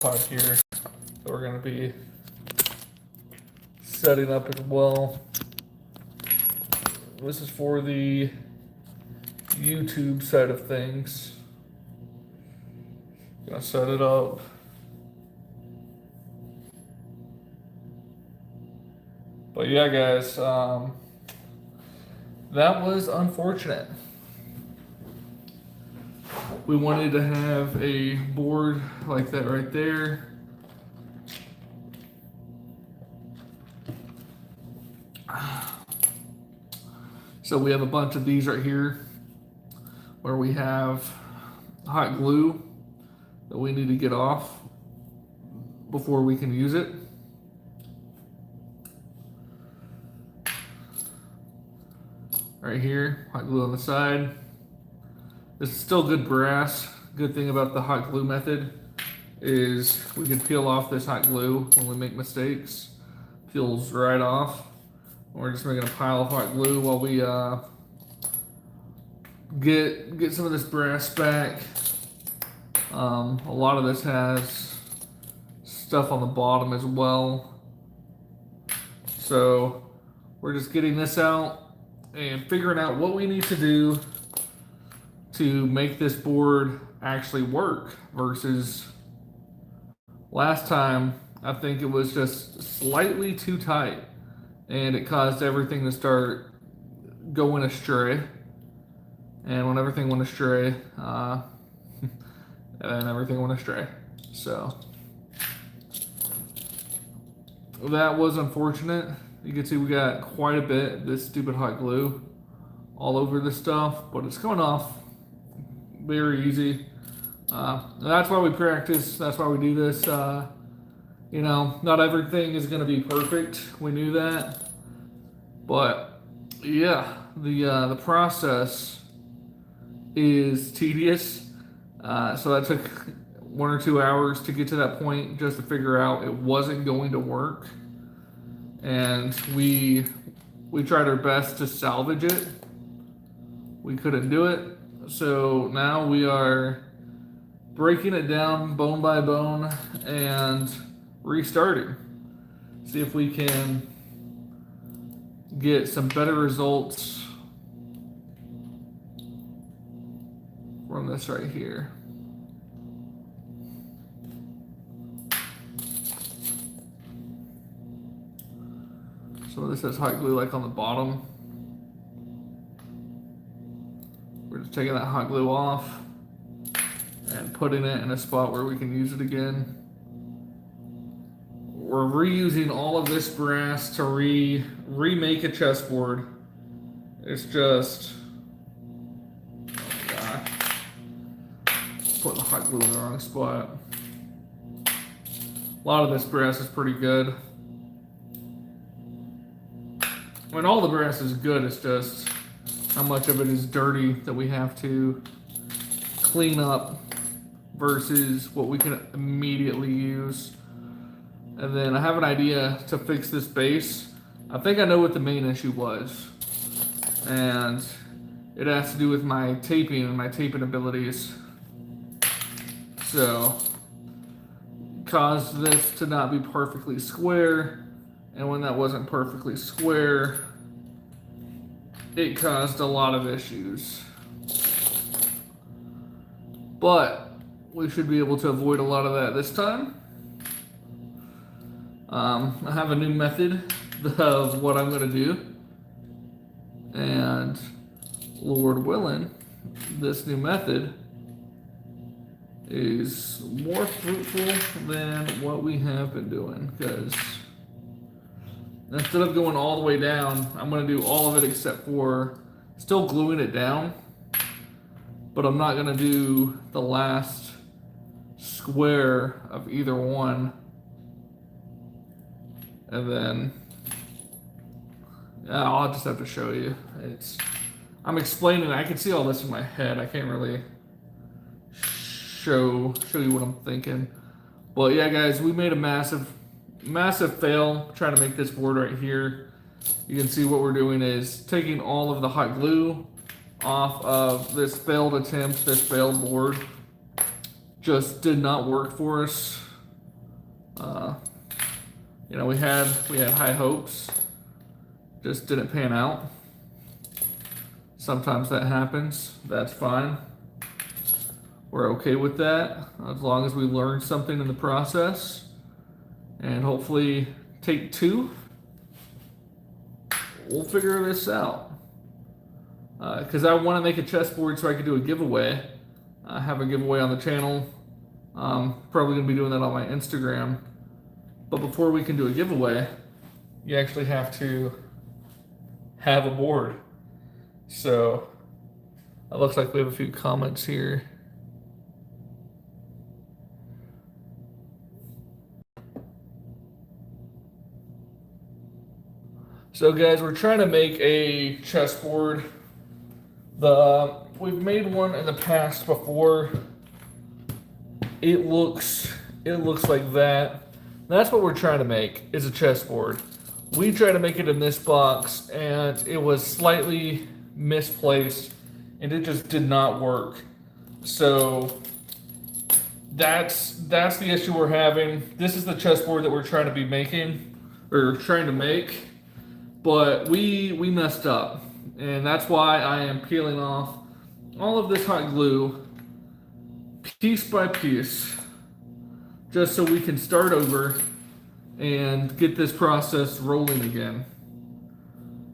pod here that we're going to be setting up as well. This is for the YouTube side of things. Gonna set it up. But yeah, guys, that was unfortunate. We wanted to have a board like that right there. So we have a bunch of these right here where we have hot glue that we need to get off before we can use it. Right here, hot glue on the side. This is still good brass. Good thing about the hot glue method is we can peel off this hot glue when we make mistakes. Peels right off. We're just making a pile of hot glue while we get some of this brass back. A lot of this has stuff on the bottom as well. So we're just getting this out and figuring out what we need to do to make this board actually work versus last time. I think it was just slightly too tight and it caused everything to start going astray. And when everything went astray, and everything went astray. So that was unfortunate. You can see we got quite a bit of this stupid hot glue all over this stuff, but it's coming off very easy. That's why we practice. That's why we do this. You know, not everything is going to be perfect. We knew that, but yeah, the process is tedious. So that took 1 or 2 hours to get to that point just to figure out it wasn't going to work, and we tried our best to salvage it. We couldn't do it, so now we are breaking it down bone by bone and restarting. See if we can get some better results from this right here. So this has hot glue like on the bottom. We're just taking that hot glue off and putting it in a spot where we can use it again. We're reusing all of this brass to remake a chessboard. It's just, oh my God, putting the hot glue in the wrong spot. A lot of this brass is pretty good. I mean, all the brass is good. It's just how much of it is dirty that we have to clean up versus what we can immediately use. And then I have an idea to fix this base. I think I know what the main issue was. And it has to do with my taping and my taping abilities. So, caused this to not be perfectly square. And when that wasn't perfectly square, it caused a lot of issues. But we should be able to avoid a lot of that this time. I have a new method of what I'm going to do, and Lord willing, this new method is more fruitful than what we have been doing, because instead of going all the way down, I'm going to do all of it except for still gluing it down, but I'm not going to do the last square of either one. And then, yeah, I'll just have to show you. I'm explaining, I can see all this in my head. I can't really show you what I'm thinking. But yeah, guys, we made a massive fail trying to make this board right here. You can see what we're doing is taking all of the hot glue off of this failed attempt, this failed board. Just did not work for us. Uh, you know, we had high hopes, just didn't pan out. Sometimes that happens. That's fine. We're okay with that as long as we learn something in the process. And hopefully, take 2, we'll figure this out. Because I want to make a chessboard so I could do a giveaway. Have a giveaway on the channel. Probably going to be doing that on my Instagram. But before we can do a giveaway, you actually have to have a board. So, it looks like we have a few comments here. So guys, we're trying to make a chessboard. We've made one in the past before. It looks like that. That's what we're trying to make, is a chessboard. We tried to make it in this box and it was slightly misplaced and it just did not work. So that's the issue we're having. This is the chessboard that we're trying to be making, or trying to make. But we messed up, and that's why I am peeling off all of this hot glue piece by piece, just so we can start over and get this process rolling again.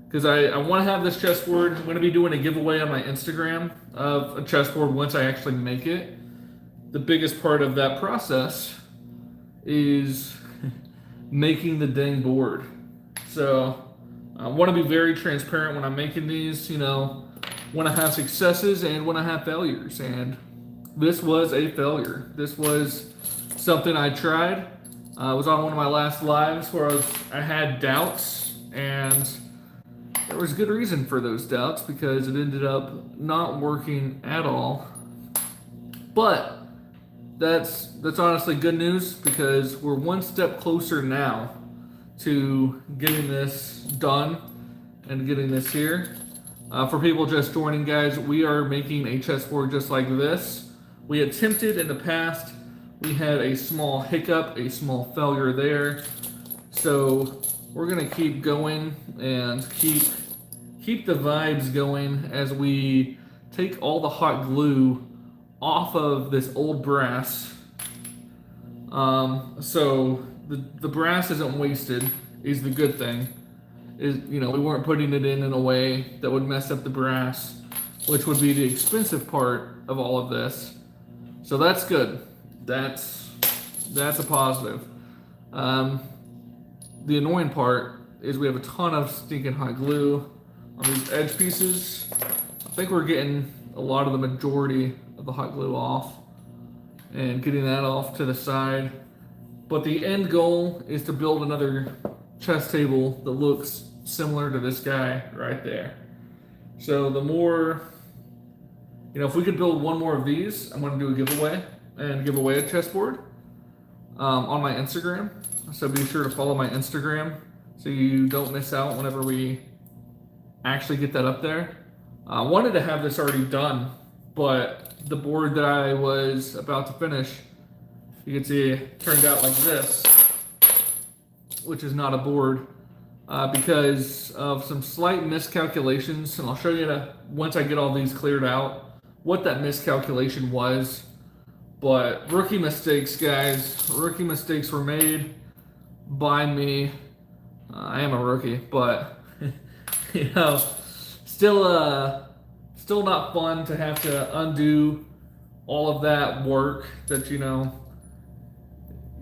Because I want to have this chessboard. I'm going to be doing a giveaway on my Instagram of a chessboard once I actually make it. The biggest part of that process is making the dang board. So I want to be very transparent when I'm making these, you know, when I have successes and when I have failures. And this was a failure. This was something I tried. I was on one of my last lives where I had doubts, and there was good reason for those doubts because it ended up not working at all. But that's honestly good news because we're one step closer now to getting this done and getting this here. For people just joining, guys, we are making a chessboard just like this. We attempted in the past. We had a small hiccup, a small failure there. So we're gonna keep going and keep the vibes going as we take all the hot glue off of this old brass. So the brass isn't wasted, is the good thing. You know, we weren't putting it in a way that would mess up the brass, which would be the expensive part of all of this. So that's good. That's a positive. The annoying part is we have a ton of stinking hot glue on these edge pieces. I think we're getting a lot of the majority of the hot glue off and getting that off to the side. But the end goal is to build another chess table that looks similar to this guy right there. So the more, you know, if we could build one more of these, I'm going to do a giveaway and give away a chessboard on my Instagram. So be sure to follow my Instagram so you don't miss out whenever we actually get that up there. I wanted to have this already done, but the board that I was about to finish, you can see it turned out like this, which is not a board because of some slight miscalculations. And I'll show you once I get all these cleared out what that miscalculation was. But rookie mistakes, guys. Rookie mistakes were made by me. I am a rookie, but you know, still not fun to have to undo all of that work that, you know,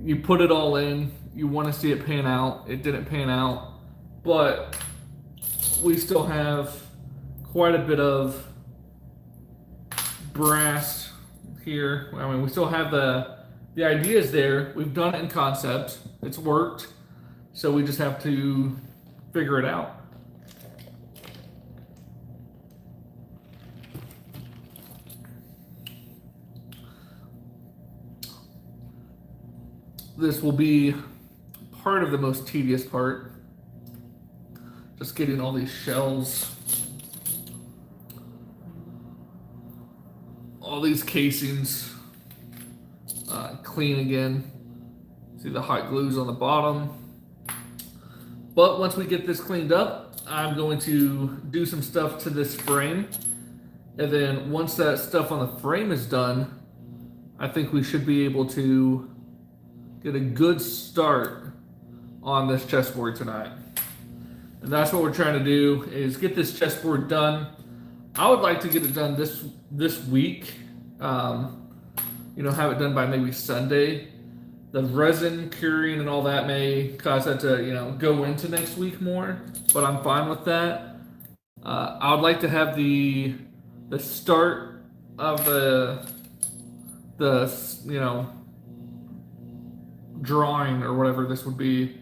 you put it all in, you want to see it pan out. It didn't pan out, but we still have quite a bit of brass here. I mean, we still have the ideas there. We've done it in concept. It's worked. So we just have to figure it out. This will be part of the most tedious part. Just getting all these shells, all these casings clean again. So See the hot glues on the bottom. But once we get this cleaned up, I'm going to do some stuff to this frame. And then once that stuff on the frame is done, I think we should be able to get a good start on this chessboard tonight. And that's what we're trying to do, is get this chessboard done. I would like to get it done this week. You know, have it done by maybe Sunday. The resin curing and all that may cause that to, you know, go into next week more, but I'm fine with that. I would like to have the start of the you know, drawing or whatever this would be.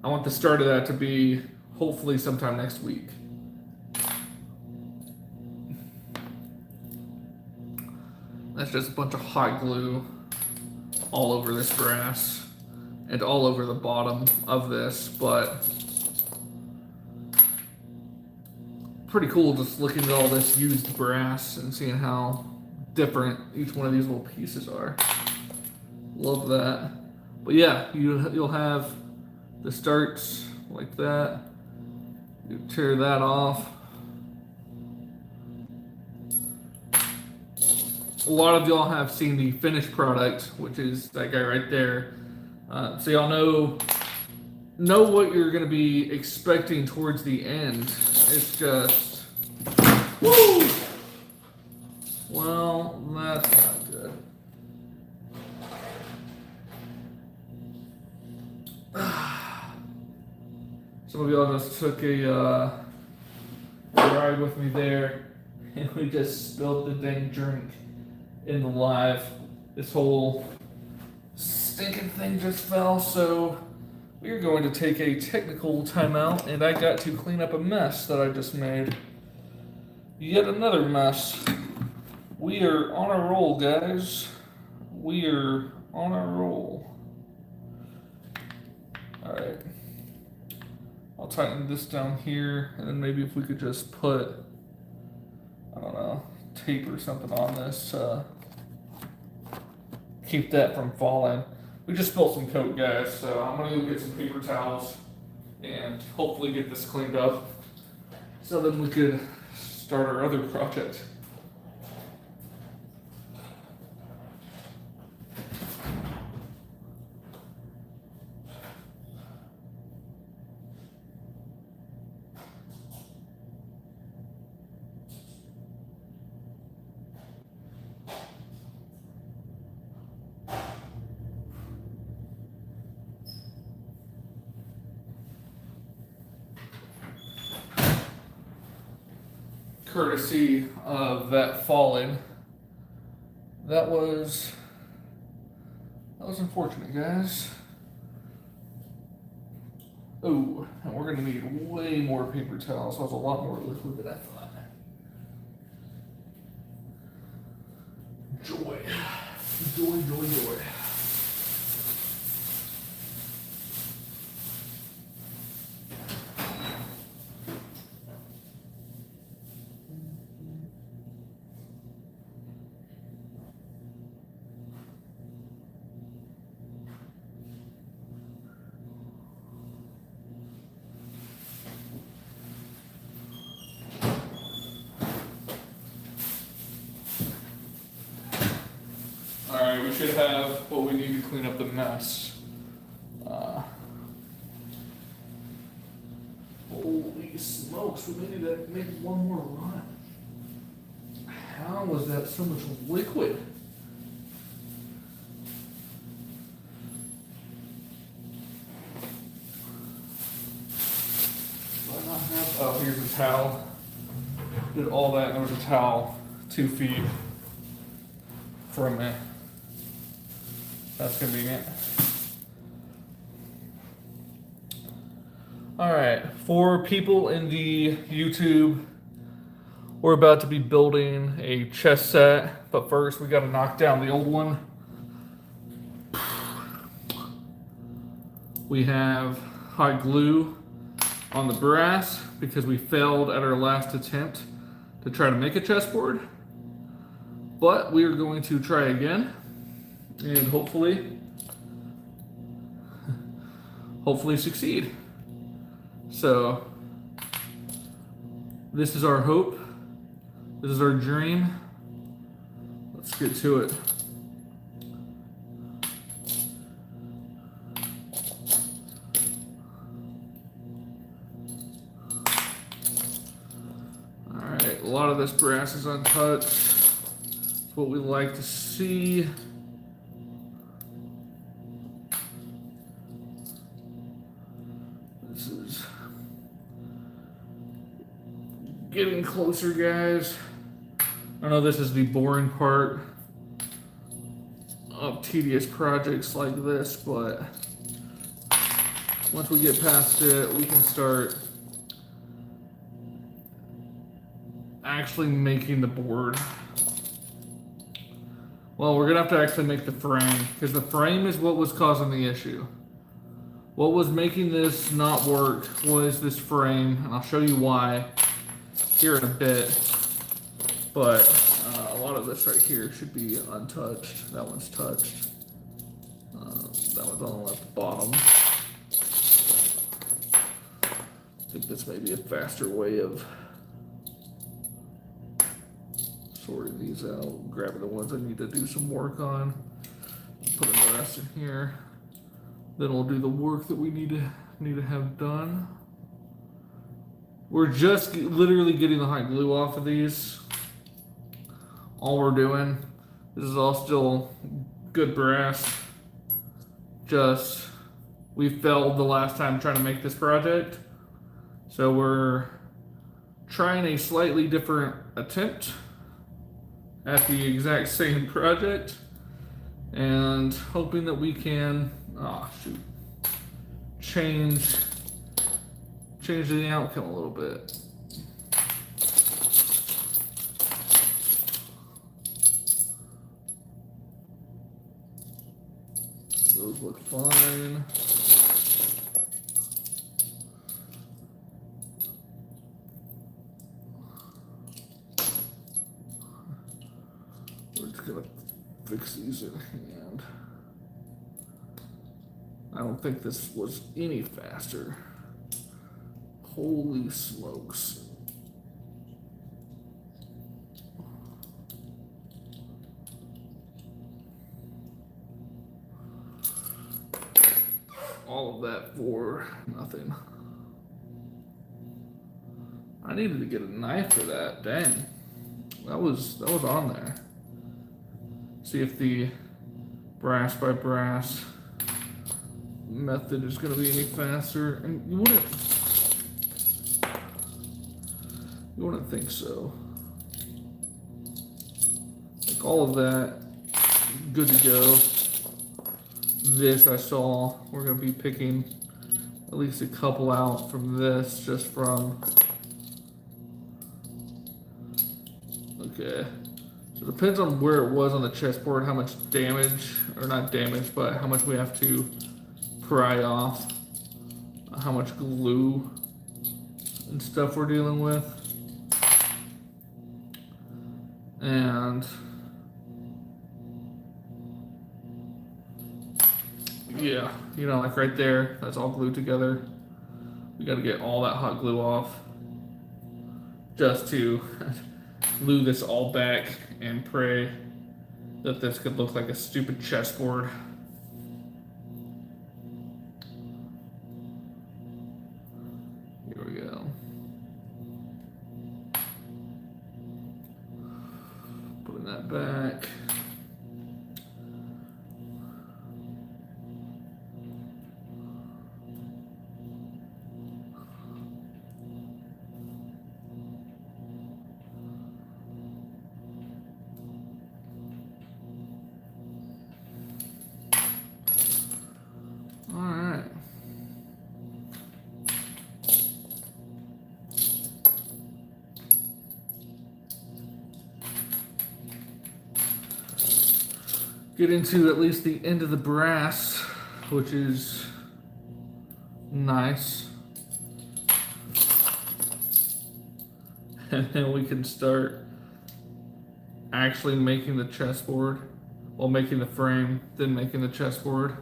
I want the start of that to be hopefully sometime next week. That's just a bunch of hot glue all over this brass and all over the bottom of this, but pretty cool just looking at all this used brass and seeing how different each one of these little pieces are. Love that. But yeah, you'll have the starts like that. You tear that off. A lot of y'all have seen the finished product, which is that guy right there. So y'all know what you're going to be expecting towards the end. It's just, woo! Well, that's not good. Some of y'all just took a ride with me there, and we just spilled the dang drink in the live. This whole stinking thing just fell, so we are going to take a technical timeout, and I got to clean up a mess that I just made. Yet another mess. We are on a roll, guys. We are on a roll. Alright. I'll tighten this down here, and then maybe if we could just put, I don't know, tape or something on this, keep that from falling. We just spilled some Coke, guys, so I'm gonna go get some paper towels and hopefully get this cleaned up so then we could start our other project. Courtesy of that falling. That was unfortunate, guys. Oh, and we're gonna need way more paper towels. So that's a lot more liquid than I thought. Joy. Joy, joy, joy. Alright, we should have what we need to clean up the mess. Holy smokes, we need to make one more run. How was that so much liquid? Do I not have, oh, here's a towel. Did all that and there was a towel 2 feet from me. That's convenient. Alright, for people in the YouTube, we're about to be building a chess set, but first we gotta knock down the old one. We have hot glue on the brass because we failed at our last attempt to try to make a chessboard. But we are going to try again, and hopefully hopefully succeed. So this is our hope. This is our dream. Let's get to it. All right, a lot of this brass is untouched. It's what we like to see. This is getting closer, guys. I know this is the boring part of tedious projects like this, but once we get past it, we can start actually making the board. Well, we're gonna have to actually make the frame, because the frame is what was causing the issue. What was making this not work was this frame, and I'll show you why here in a bit. But a lot of this right here should be untouched. That one's touched. That one's on the left bottom. I think this may be a faster way of sorting these out, grabbing the ones I need to do some work on, putting the rest in here. Then we'll do the work that we need to have done. We're just literally getting the hot glue off of these. All we're doing. This is all still good brass. Just we failed the last time trying to make this project, so we're trying a slightly different attempt at the exact same project, and hoping that we can change the outcome a little bit. Those look fine. We're just gonna fix these in hand. I don't think this was any faster. Holy smokes. All of that for nothing. I needed to get a knife for that. Dang. That was on there. See if the brass by brass method is going to be any faster. And you wouldn't think so. Like all of that, good to go. This I saw, we're going to be picking at least a couple out from this, just from, okay. So it depends on where it was on the chessboard, how much damage, or not damage, but how much we have to pry off, how much glue and stuff we're dealing with. And yeah, you know, like right there, that's all glued together. We got to get all that hot glue off just to glue this all back and pray that this could look like a stupid chessboard. Here we go. Putting that back. Get into at least the end of the brass, which is nice. And then we can start actually making the chessboard. Well, making the frame, then making the chessboard.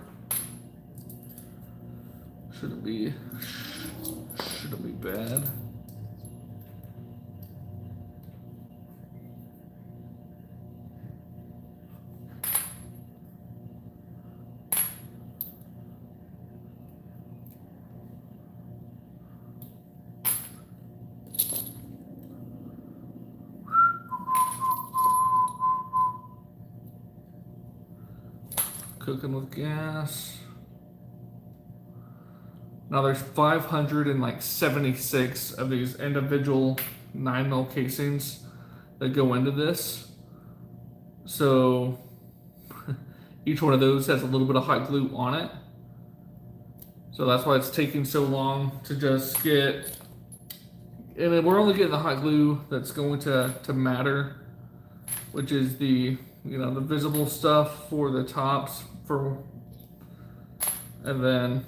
Shouldn't be bad. Cooking with gas. Now there's 576 of these individual 9mm casings that go into this. So each one of those has a little bit of hot glue on it. So that's why it's taking so long to just get, and then we're only getting the hot glue that's going to matter, which is the, the visible stuff for the tops and then,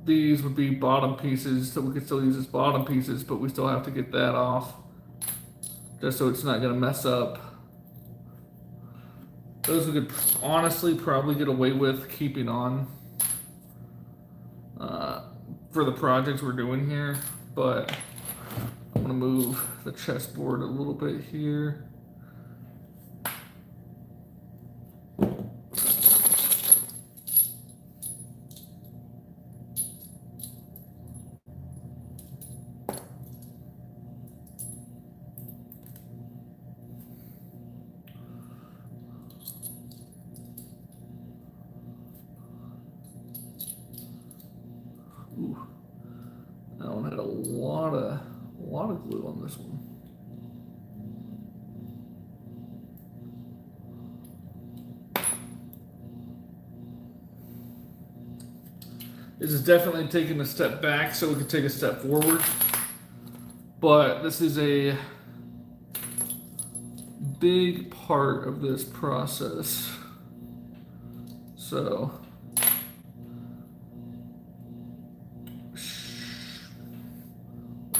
these would be bottom pieces that we could still use as bottom pieces, but we still have to get that off just so it's not going to mess up. Those we could honestly probably get away with keeping on for the projects we're doing here, but I'm going to move the chessboard a little bit here. Ooh, that one had a lot of glue on this one. This is definitely taking a step back so we can take a step forward, but this is a big part of this process. So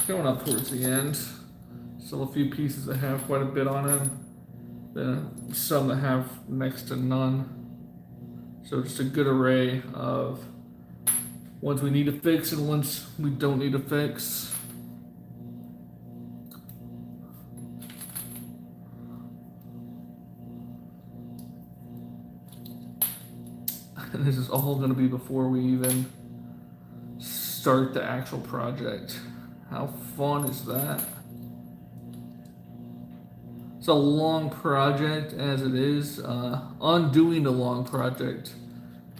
going up towards the end. Still a few pieces that have quite a bit on them. Then some that have next to none. So just a good array of ones we need to fix and ones we don't need to fix. And this is all going to be before we even start the actual project. How fun is that? It's a long project as it is. Undoing a long project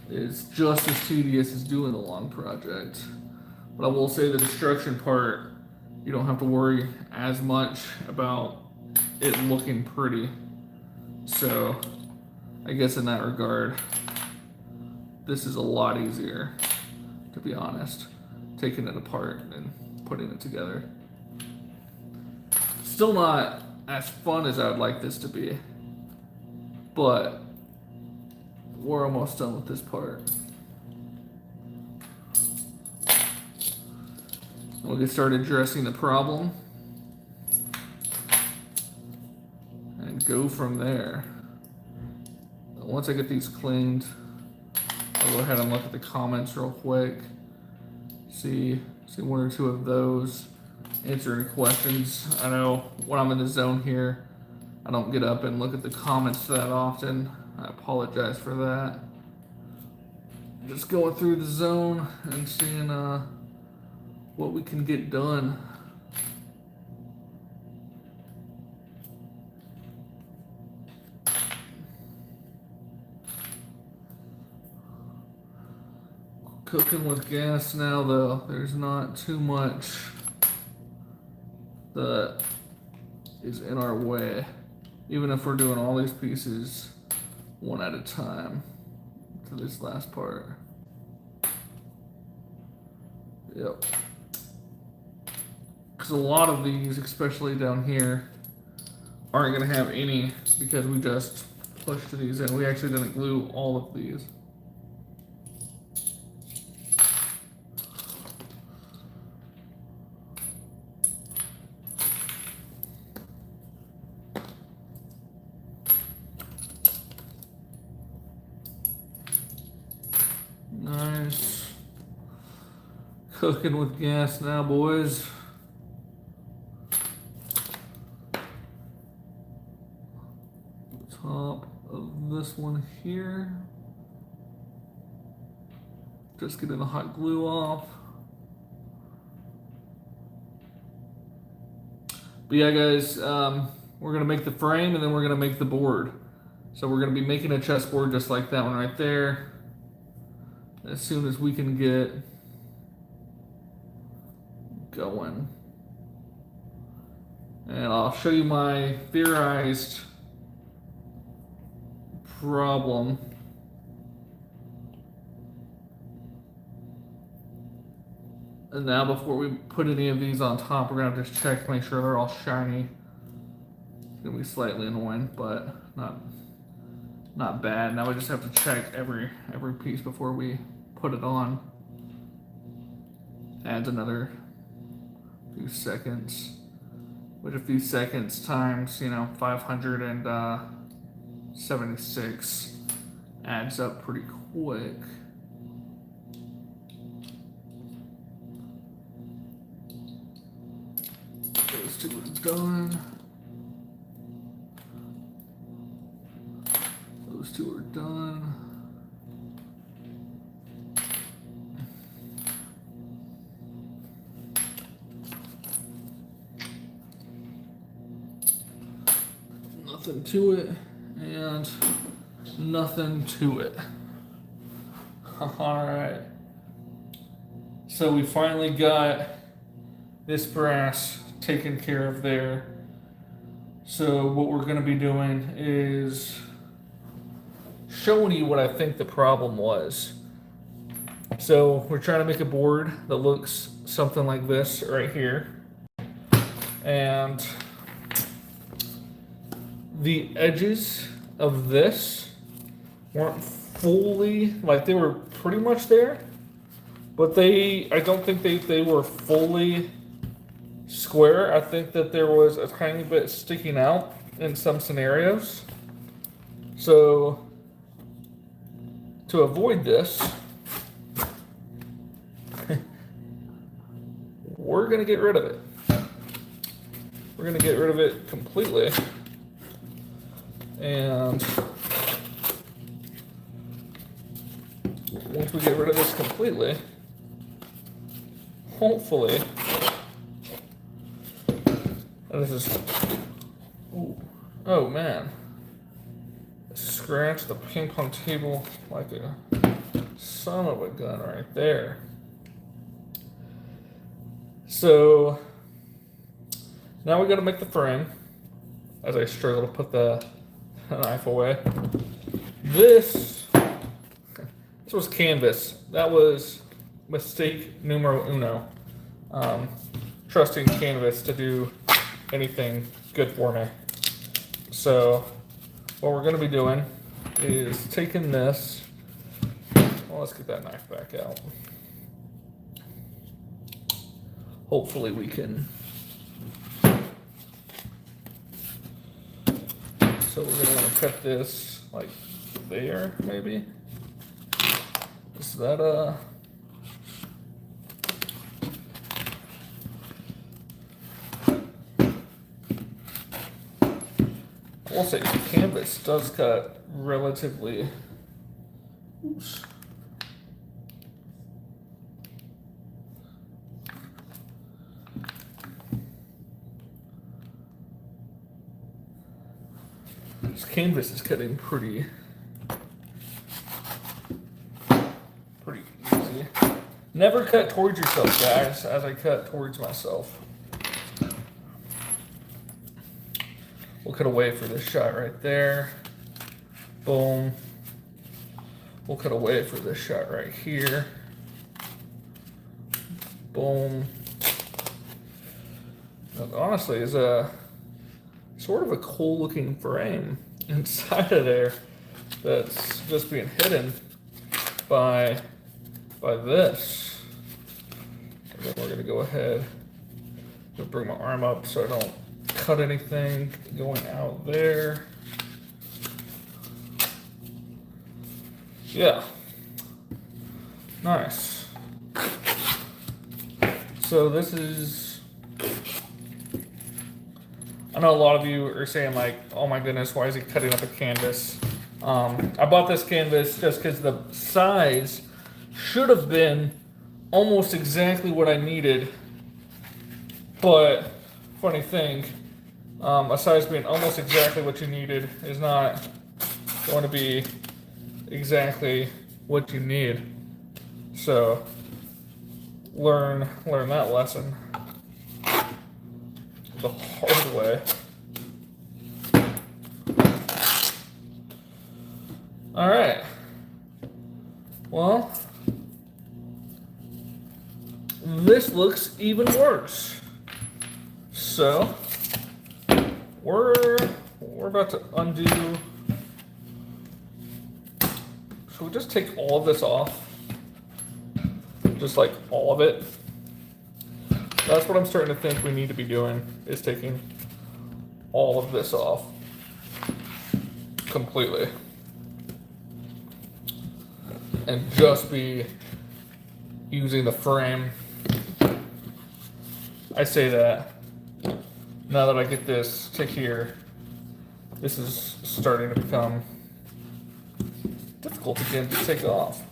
is just as tedious as doing a long project. But I will say the destruction part, you don't have to worry as much about it looking pretty. So I guess in that regard, this is a lot easier, to be honest, taking it apart and putting it together. Still not as fun as I would like this to be, but we're almost done with this part. We'll get started addressing the problem and go from there. Once I get these cleaned, I'll go ahead and look at the comments real quick. See one or two of those. Answer any questions. I know when I'm in the zone here, I don't get up and look at the comments that often. I apologize for that. Just going through the zone and seeing what we can get done. Cooking with gas now though, there's not too much that is in our way, even if we're doing all these pieces one at a time to this last part. Yep. Because a lot of these, especially down here, aren't going to have any because we just pushed these in. We actually didn't glue all of these. Nice. Cooking with gas now, boys. Top of this one here. Just getting the hot glue off. But yeah, guys, we're gonna make the frame and then we're gonna make the board. So we're gonna be making a chessboard just like that one right there. As soon as we can get going. And I'll show you my theorized problem. And now before we put any of these on top, we're gonna just check to make sure they're all shiny. It's gonna be slightly annoying, but not bad. Now we just have to check every piece before we put it on. Adds another few seconds. Which a few seconds times, 576 adds up pretty quick. Those two are done. Those two are done. Nothing to it, and nothing to it. Alright. So we finally got this brass taken care of there. So what we're going to be doing is showing you what I think the problem was. So we're trying to make a board that looks something like this right here. And the edges of this weren't fully, like they were pretty much there, but I don't think they were fully square. I think that there was a tiny bit sticking out in some scenarios. So to avoid this, we're gonna get rid of it. We're gonna get rid of it completely. And once we get rid of this completely, hopefully, and this is, oh man, scratch the ping pong table like a son of a gun right there. So now we got to make the frame. As I struggle to put the knife away. This was canvas. That was mistake numero uno. Trusting canvas to do anything good for me. So what we're going to be doing is taking this. Well, let's get that knife back out. Hopefully we can. So we're going to want to cut this like there, maybe. Is that I'll say canvas does cut relatively. Oops. This canvas is cutting pretty easy. Never cut towards yourself, guys, as I cut towards myself. We'll cut away for this shot right there. Boom. We'll cut away for this shot right here. Boom. Now, honestly, is a sort of a cool looking frame inside of there that's just being hidden by this. And then we're gonna go ahead and bring my arm up so I don't cut anything going out there. Yeah, nice. So this is, I know a lot of you are saying like, oh my goodness, why is he cutting up a canvas? I bought this canvas just because the size should have been almost exactly what I needed. But funny thing, a size being almost exactly what you needed is not going to be exactly what you need. So learn that lesson the hard way. All right. Well, this looks even worse. So we're about to undo. Should we just take all of this off? Just like all of it? That's what I'm starting to think we need to be doing, is taking all of this off completely. And just be using the frame. I say that now that I get this to here, this is starting to become difficult again to take off.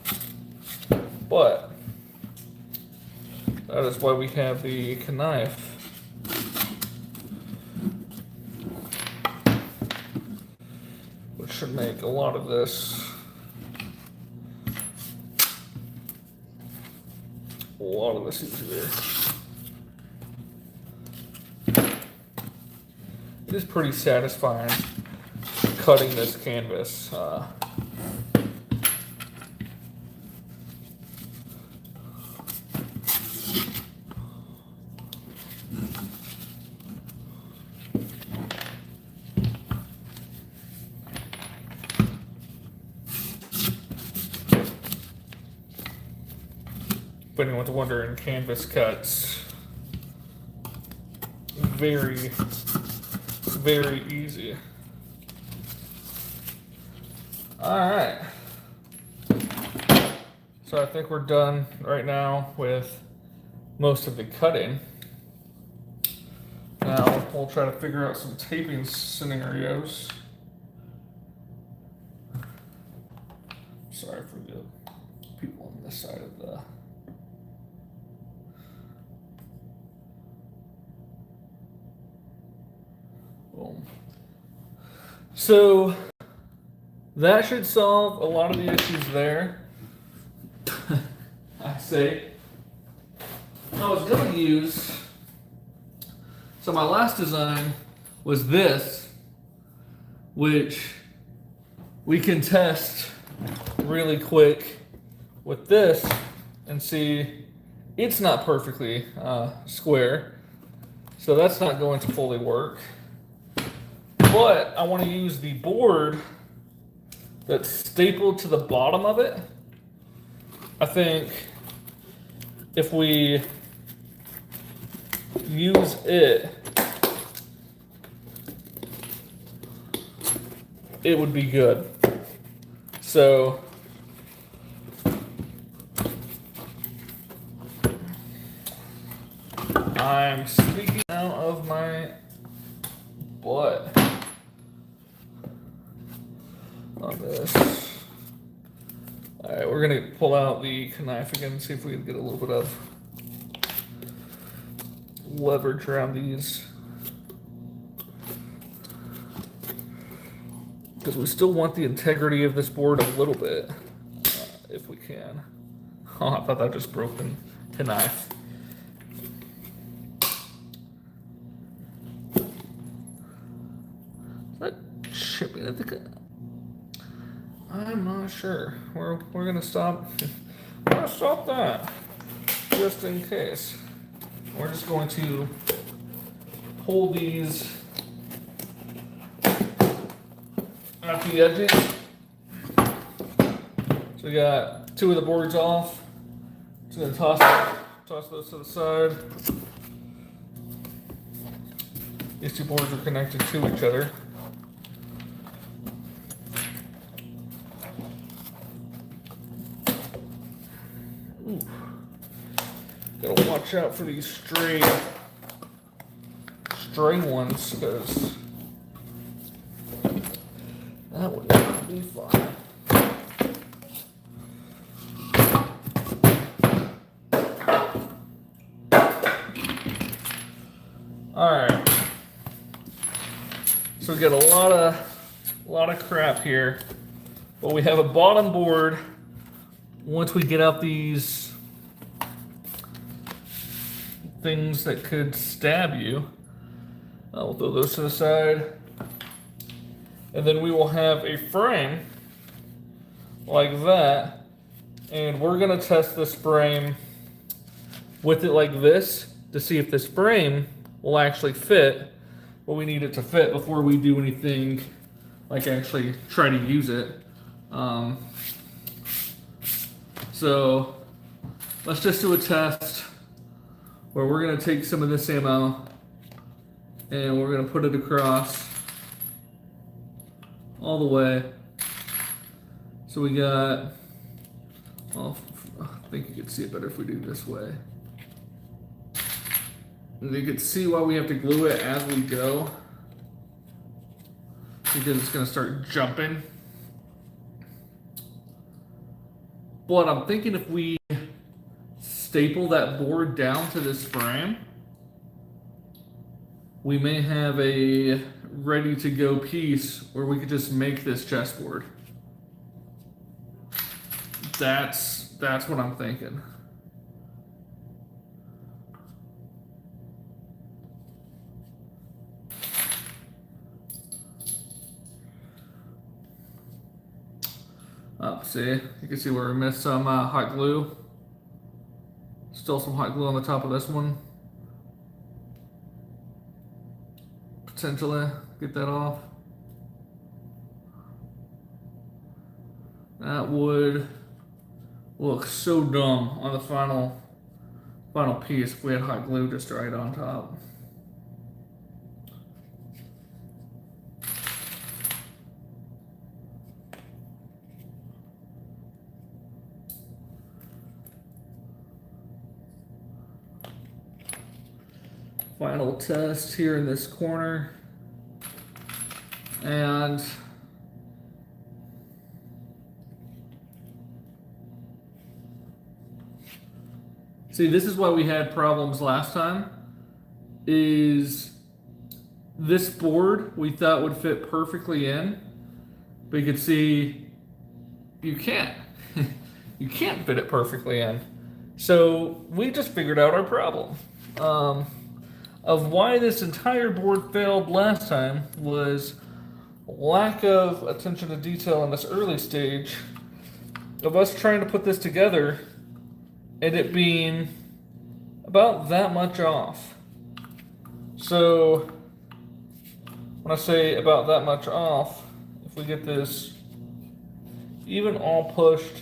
But that is why we have the knife. Which should make a lot of this easier. It is pretty satisfying cutting this canvas. If anyone's wondering, canvas cuts very, very easy. All right. So I think we're done right now with most of the cutting. Now we'll try to figure out some taping scenarios. Sorry for the people on this side of the. Boom. So that should solve a lot of the issues there. I say. I was going to use. So my last design was this, which we can test really quick with this and see it's not perfectly square. So that's not going to fully work. But I want to use the board that's stapled to the bottom of it. I think if we use it, it would be good. So I'm speaking out of my butt on this. All right, we're gonna pull out the knife again and see if we can get a little bit of leverage around these, because we still want the integrity of this board a little bit, if we can. Oh, I thought that just broke the knife. Is that chipping at the? I'm not sure. We're gonna stop. We're gonna stop that just in case. We're just going to pull these at the edges. So we got two of the boards off. Just gonna toss those to the side. These two boards are connected to each other. Gotta watch out for these stray ones, because that would not be fun. Alright. So we got a lot of crap here. But we have a bottom board. Once we get out these things that could stab you, we'll throw those to the side. And then we will have a frame like that. And we're gonna test this frame with it like this to see if this frame will actually fit what we need it to fit before we do anything like actually try to use it. So let's just do a test where we're gonna take some of this ammo and we're gonna put it across all the way. So we got, well, I think you can see it better if we do it this way. And you can see why we have to glue it as we go, because it's gonna start jumping. But I'm thinking if we staple that board down to this frame, we may have a ready to go piece where we could just make this chessboard. That's what I'm thinking. See, you can see where we missed some hot glue. Still some hot glue on the top of this one. Potentially get that off. That would look so dumb on the final piece if we had hot glue just right on top. Final test here in this corner. And see, this is why we had problems last time, is this board we thought would fit perfectly in, but you can see you can't. You can't fit it perfectly in. So we just figured out our problem. Of why this entire board failed last time was lack of attention to detail in this early stage of us trying to put this together and it being about that much off. So when I say about that much off, if we get this even all pushed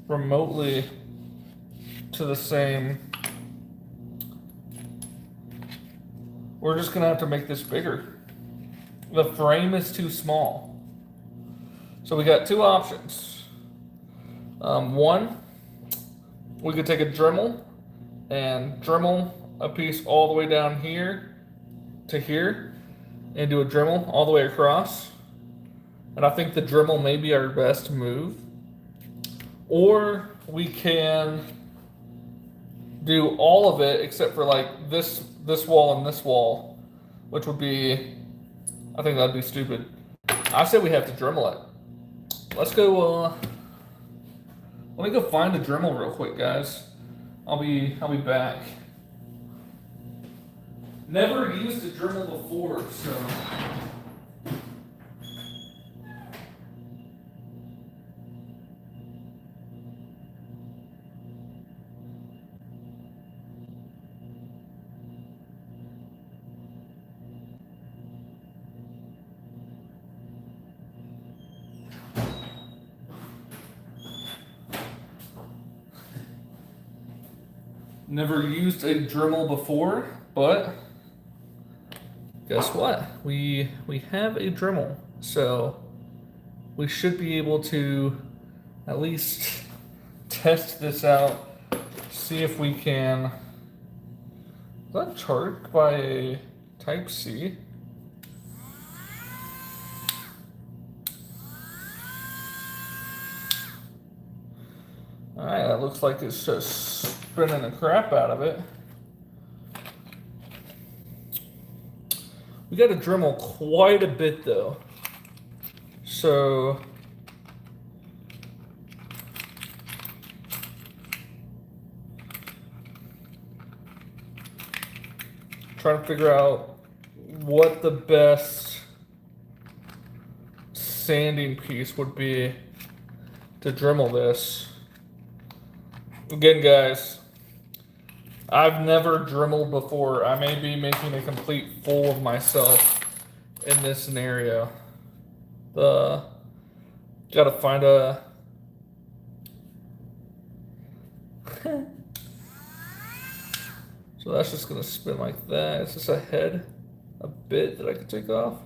remotely to the same, we're just gonna have to make this bigger. The frame is too small. So we got two options. One, we could take a Dremel and Dremel a piece all the way down here to here and do a Dremel all the way across. And I think the Dremel may be our best move. Or we can do all of it except for like this wall and this wall, which would be, I think that'd be stupid. I say we have to Dremel it. Let's go, let me go find a Dremel real quick, guys. I'll be back. Never used a Dremel before, so. Never used a Dremel before, but guess what? We have a Dremel, so we should be able to at least test this out see if we can. Is that charged by a Type C? Alright, that looks like it's just spinning the crap out of it. We got to Dremel quite a bit though. So trying to figure out what the best sanding piece would be to Dremel this. Again, guys, I've never Dremeled before. I may be making a complete fool of myself in this scenario. Gotta find a so that's just gonna spin like that. It's just a head, a bit that I can take off.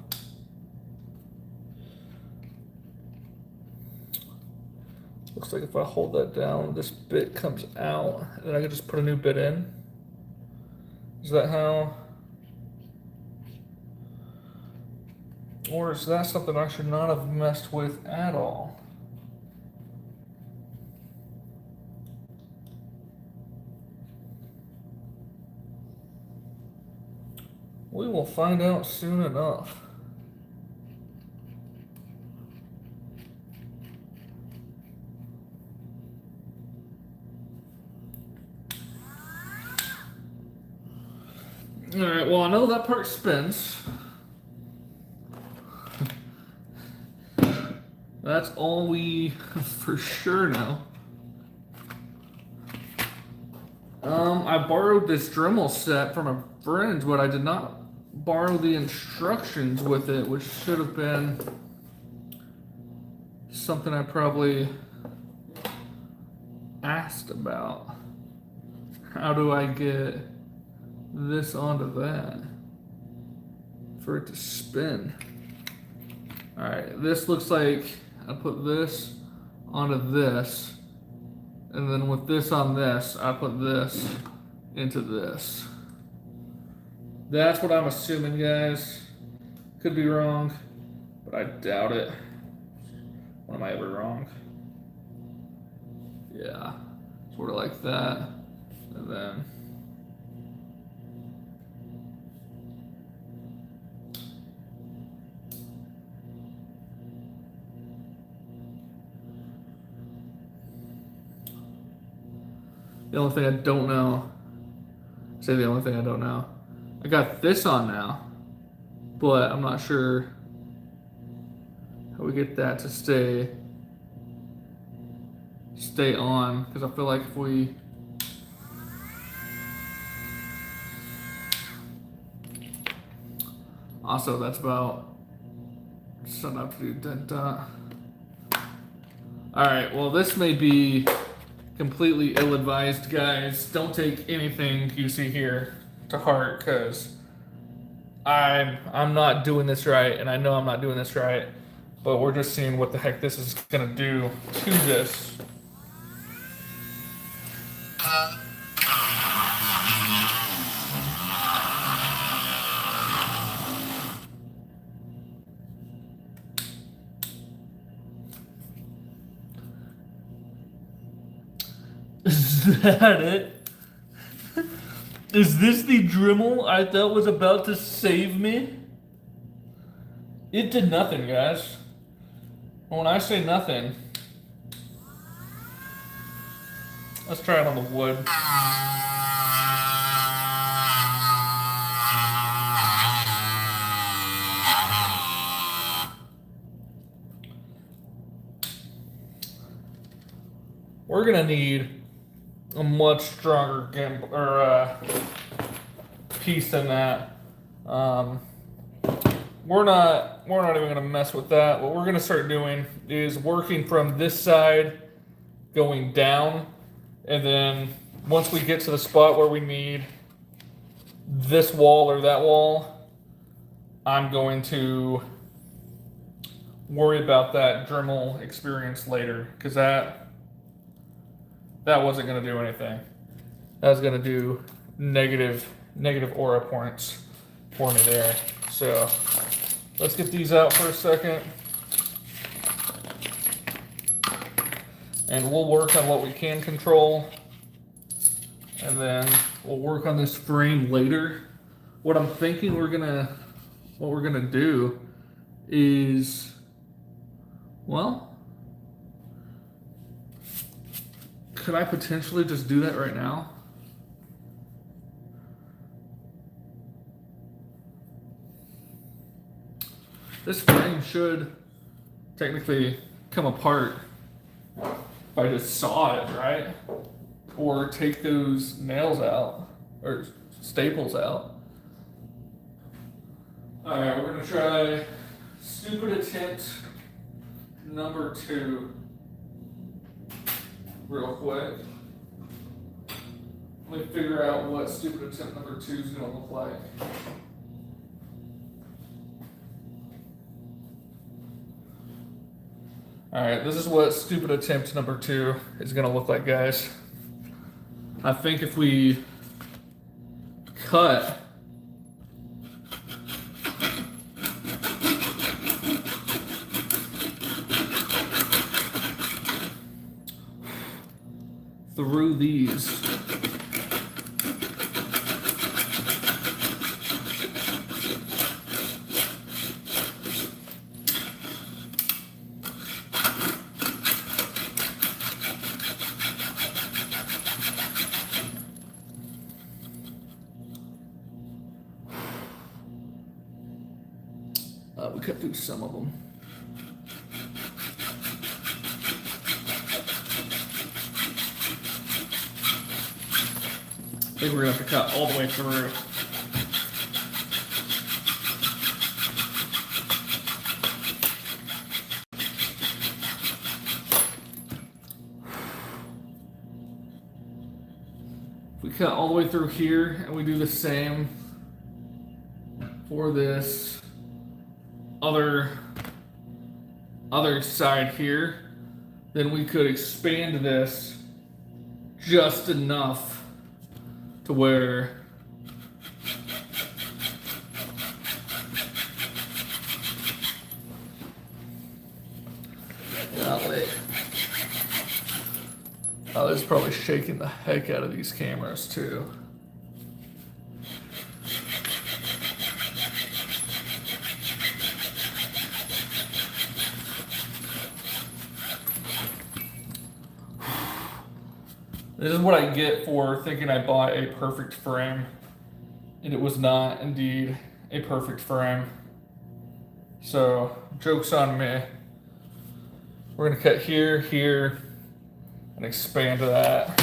Looks like if I hold that down, this bit comes out, and then I can just put a new bit in. Is that how? Or is that something I should not have messed with at all? We will find out soon enough. Alright, well, I know that part spins. That's all we for sure know. I borrowed this Dremel set from a friend, but I did not borrow the instructions with it, which should have been something I probably asked about. How do I get this onto that for it to spin? Alright, this looks like I put this onto this, and then with this on this, I put this into this. That's what I'm assuming, guys. Could be wrong, but I doubt it. When am I ever wrong? Yeah, sort of like that, and then the only thing I don't know, say the only thing I don't know, I got this on now, but I'm not sure how we get that to stay on, because I feel like if we also, that's about something I have to do. Alright, well, this may be completely ill-advised, guys. Don't take anything you see here to heart, because I'm not doing this right, and I know I'm not doing this right, but we're just seeing what the heck this is gonna do to this. Is that it? Is this the Dremel I thought was about to save me? It did nothing, guys. When I say nothing, let's try it on the wood. We're gonna need a much stronger gimbal or piece than that. We're not even gonna mess with that. What we're gonna start doing is working from this side, going down, and then once we get to the spot where we need this wall or that wall, I'm going to worry about that Dremel experience later, because that wasn't gonna do anything. that's gonna do negative aura points for me there. So let's get these out for a second. And we'll work on what we can control. And then we'll work on this frame later. What I'm thinking what we're gonna do is, well, could I potentially just do that right now? This frame should technically come apart if I just saw it, right? Or take those nails out, or staples out. Alright, we're gonna try stupid attempt number 2 real quick. Let me figure out what stupid attempt number 2 is gonna look like. Alright, this is what stupid attempt number 2 is gonna look like, guys. I think if we cut through these, we cut through some of them. I think we're gonna have to cut all the way through. If we cut all the way through here and we do the same for this other side here, then we could expand this just enough to where golly. Oh, this is probably shaking the heck out of these cameras too. This is what I get for thinking I bought a perfect frame, and it was not indeed a perfect frame. So, joke's on me. We're gonna cut here, here, and expand to that.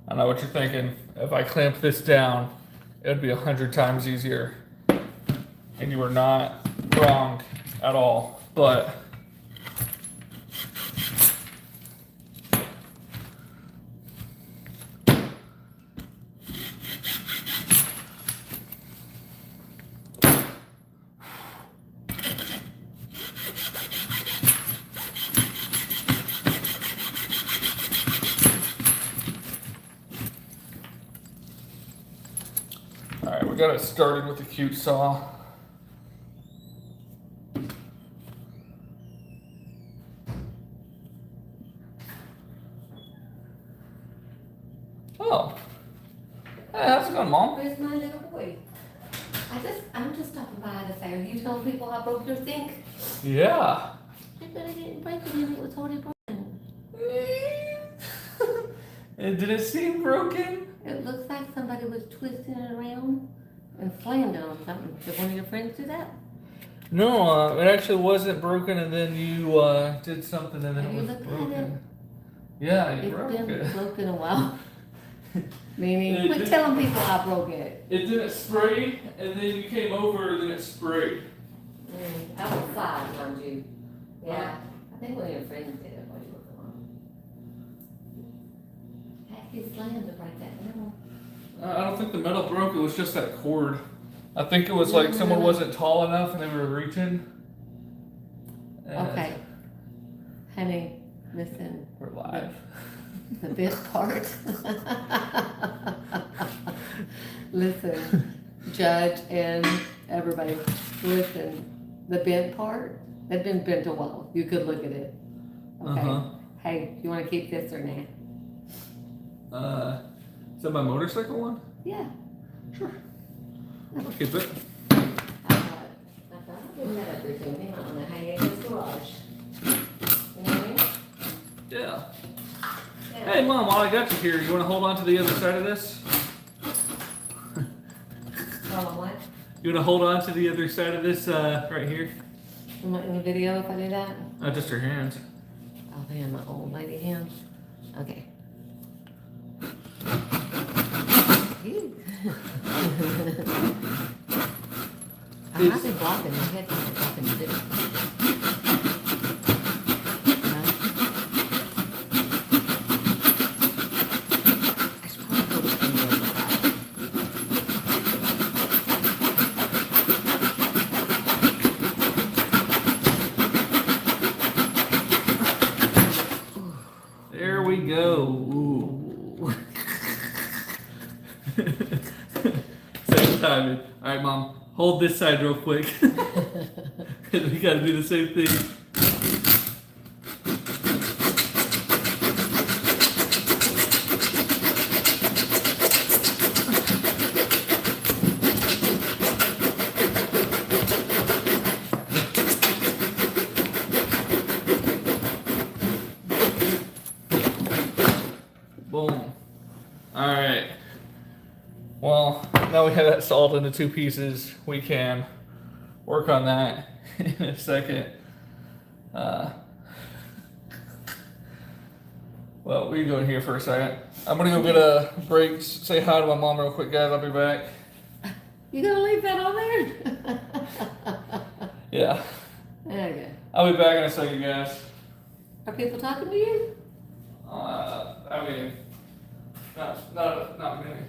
I know what you're thinking. If I clamp this down, it would be 100 times easier. And you are not wrong at all. But alright, we got it started with the cute saw. Oh. Hey, how's it going, Mom? Where's my little boy? I'm just stopping by to say, are you telling people I broke your sink? Yeah. I bet I didn't break it and it was already broken. And did it seem broken? It looks like somebody was twisting it around and slammed it on something. Did one of your friends do that? No, it actually wasn't broken, and then you did something, and then Have you it was looked at broken. it? Yeah, you It's broke been it. broken a while. Meaning, It quit did- telling people I broke it. It didn't spray, and then you came over, and then it sprayed. I was 5, mind you. Yeah, I think one of your friends did it while you were gone. Heck, he slammed to break that down. I don't think the metal broke. It was just that cord. I think it was like someone wasn't tall enough and they were reaching. And Okay. Honey, listen, We're live. the bit part. Listen, Judge and everybody, listen, the bent part, they've been bent a while. You could look at it. Okay. Uh-huh. Hey, you wanna keep this or not? Is that my motorcycle one? Yeah. Sure. I'll keep it. I thought I'd give that up there to him. He might wanna hang it in his garage. You know what I mean? Yeah. Yeah. Hey, Mom, while I got you here, you want to hold on to the other side of this? Tell him what? You want to hold on to the other side of this right here? In the video if I do that? Just your hands. Oh man, my old lady hands. Okay. Phew. I've been blocking my head from blocking the video. I should probably put it in the other side. There we go. Ooh. Same timing. All right, Mom. Hold this side real quick. We got to do the same thing. Boom. Alright. Well, now we have that salt into 2 pieces. We can work on that in a second. Well, we go in here for a second. I'm gonna go get a break, say hi to my mom real quick, guys. I'll be back. You gonna leave that on there? Yeah. Okay. I'll be back in a second, guys. Are people talking to you? I mean, not many.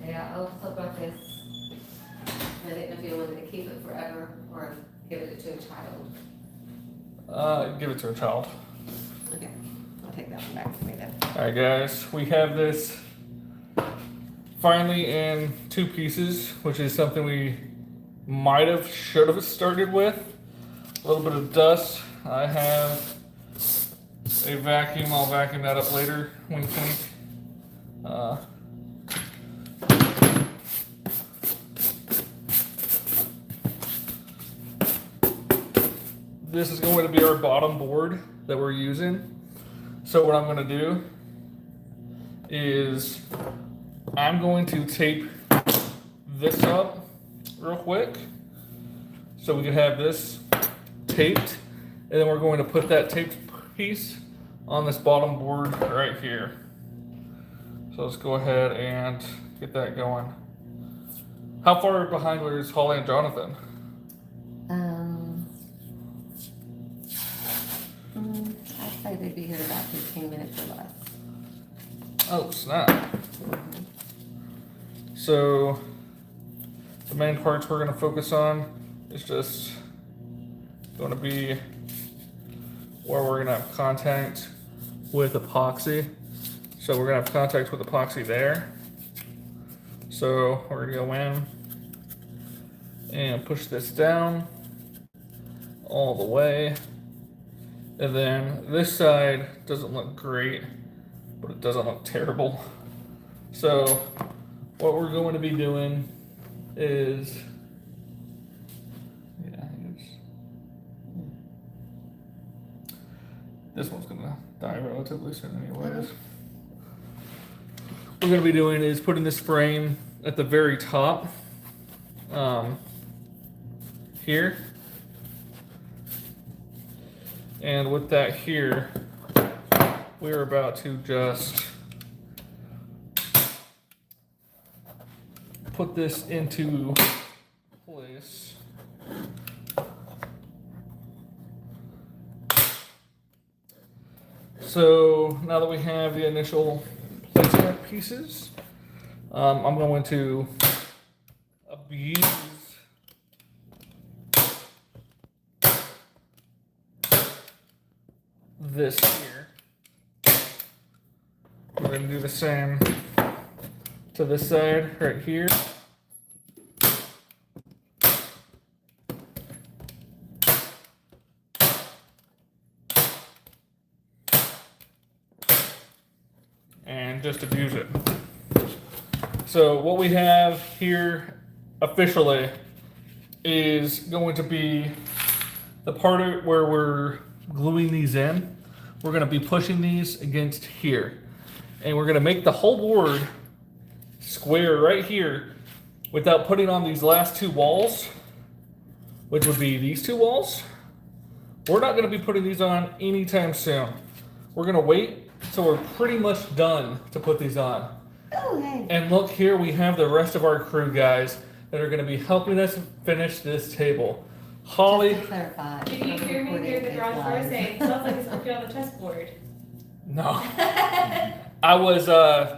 Yeah, I'll flip about this. I didn't know if you wanted to keep it forever or give it to a child. Give it to a child. Okay, I'll take that one back for me then. Alright, guys, we have this finally in 2 pieces, which is something we should have started with. A little bit of dust. I have a vacuum. I'll vacuum that up later. Wink, wink. this is going to be our bottom board that we're using. So what I'm going to do is I'm going to tape this up real quick so we can have this taped, and then we're going to put that taped piece on this bottom board right here. So let's go ahead and get that going. How far behind is Holly and Jonathan? I'd say they'd be here about 15 minutes or less. Oh, snap. So the main parts we're going to focus on is just going to be where we're going to have contact with epoxy. So we're going to have contact with epoxy there. So we're going to go in and push this down all the way. And then this side doesn't look great, but it doesn't look terrible. So what we're going to be doing is, this one's gonna die relatively soon anyways. What we're gonna be doing is putting this frame at the very top, here. And with that here, we're about to just put this into place. So now that we have the initial placement pieces, I'm going to abuse this here. We're going to do the same to this side right here. And just abuse it. So what we have here officially is going to be the part where we're gluing these in. We're going to be pushing these against here, and we're going to make the whole board square right here without putting on these last two walls, which would be these two walls. We're not going to be putting these on anytime soon. We're going to wait till we're pretty much done to put these on. Oh, hey. And look here, we have the rest of our crew guys that are going to be helping us finish this table. Holly. Just to clarify. Did you hear me through the garage door saying, sounds like it's working on the chessboard? No. I was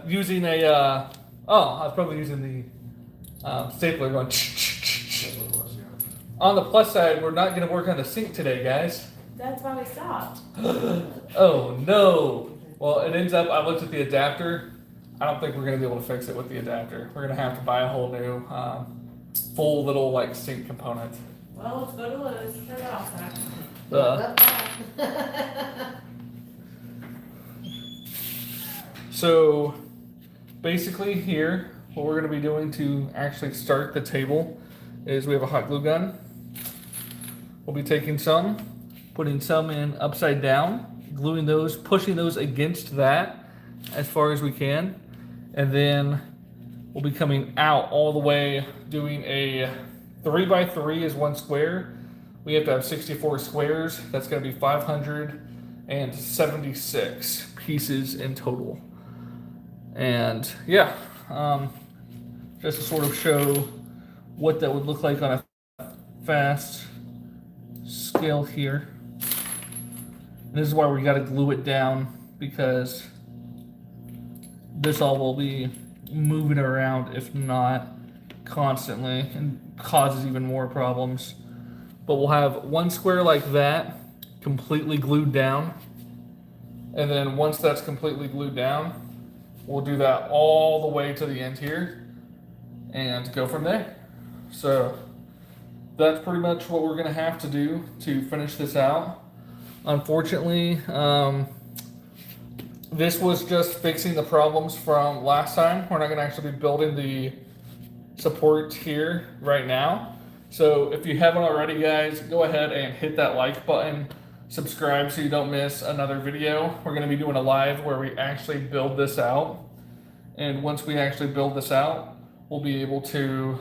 using a, I was probably using the stapler going. On the plus side, we're not going to work on the sink today, guys. That's why we stopped. Oh no. Well, it ends up, I looked at the adapter. I don't think we're going to be able to fix it with the adapter. We're going to have to buy a whole new full little like sink component. Well, let's go to Lowe's for the off back. So basically here, what we're going to be doing to actually start the table is we have a hot glue gun. We'll be taking some, putting some in upside down, gluing those, pushing those against that as far as we can. And then we'll be coming out all the way, doing a 3x3 is 1 square. We have to have 64 squares. That's going to be 576 pieces in total. And yeah, just to sort of show what that would look like on a fast scale here. And this is why we got to glue it down, because this all will be moving around if not constantly, and causes even more problems. But we'll have 1 square like that completely glued down, and then once that's completely glued down, we'll do that all the way to the end here and go from there. So that's pretty much what we're gonna have to do to finish this out. Unfortunately, this was just fixing the problems from last time. We're not gonna actually be building the support here right now. So if you haven't already, guys, go ahead and hit that like button. Subscribe so you don't miss another video. We're going to be doing a live where we actually build this out. And once we actually build this out, we'll be able to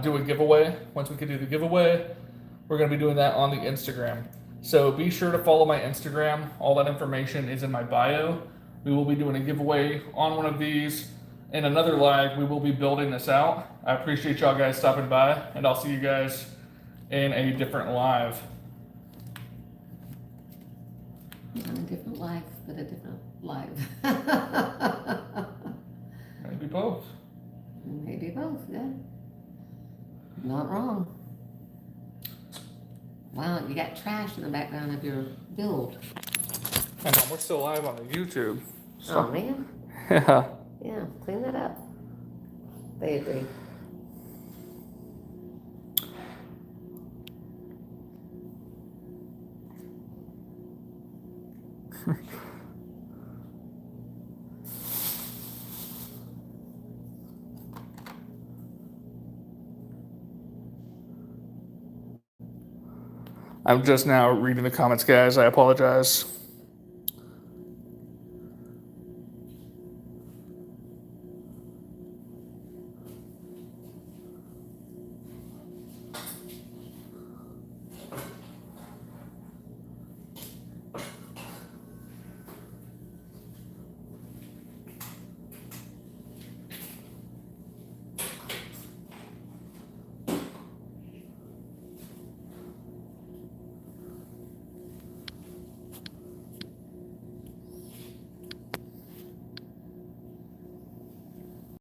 do a giveaway. Once we can do the giveaway, we're going to be doing that on the Instagram. So be sure to follow my Instagram. All that information is in my bio. We will be doing a giveaway on one of these. In another live, we will be building this out. I appreciate y'all guys stopping by, and I'll see you guys in a different live. Not a different life, but a different life. Maybe both. Maybe both, yeah. Not wrong. Wow, you got trash in the background of your build. I know, we're still live on the YouTube. Oh, man. Yeah. Yeah, clean that up. They agree. I'm just now reading the comments, guys. I apologize.